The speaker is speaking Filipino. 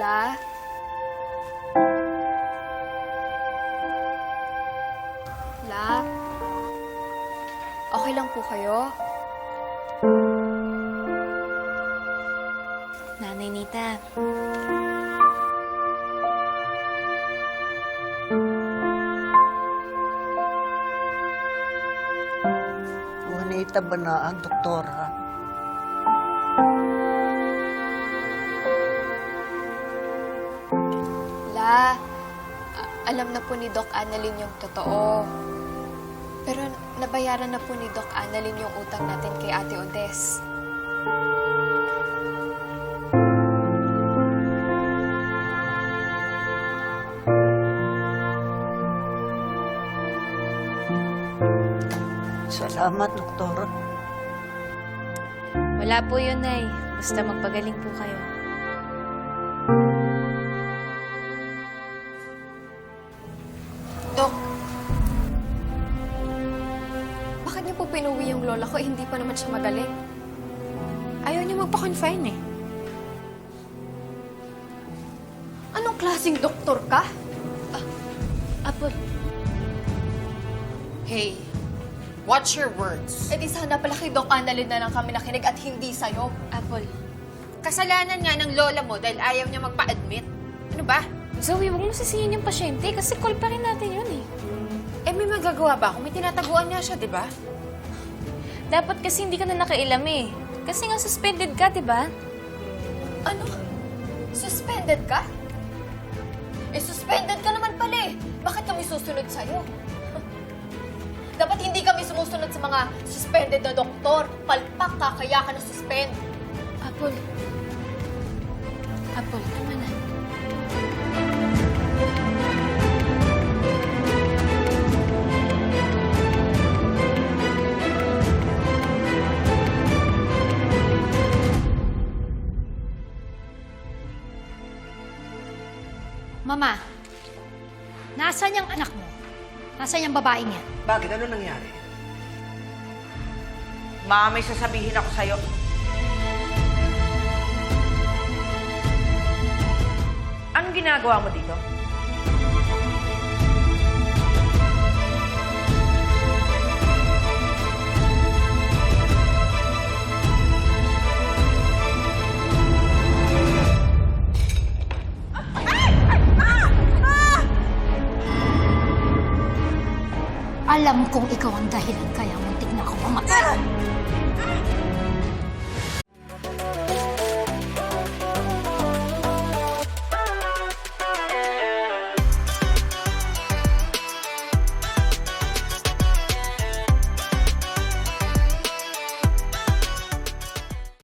La? La? Okay lang po kayo? Nanay Nita, Juanita ba na ang doktora? La, alam na po ni Doc Annalyn yung totoo. Pero nabayaran na po ni Doc Annalyn yung utang natin kay Ate Odes. Salamat, doktora. wala po yun, Nay. Basta magpagaling po kayo. Dok, bakit niyo po pinuwi yung lola ko? Hindi pa naman siya magaling. Ayaw niya magpa-confine eh. Anong klaseng doktor ka? Apol, Hey, watch your words. Eh di sana pala kay Doc Annalyn na lang kami nakinig at hindi sa'yo. Apol. Kasalanan nga ng lola mo dahil ayaw niya magpa-admit. Ano ba? Zoe, huwag mo sisihin yung pasyente kasi call pa rin natin yun eh. Eh, may magagawa ba kung may tinataguan niya siya, di ba? Dapat kasi hindi ka na nakailam eh. Kasi nga suspended ka, di ba? Ano? Suspended ka? Eh, suspended ka naman pala eh. Bakit kami susunod sa'yo? Dapat hindi kami sumusunod sa mga suspended na doktor. Palpak ka, kaya ka na-suspend. Apol. Apol, tama na. Mama, nasaan yung anak mo? Nasaan yung babaeng yan? Bakit? Ano nangyari? Ma, may sasabihin ako sa'yo. Anong ginagawa mo dito? Alam kong ikaw ang dahilan kaya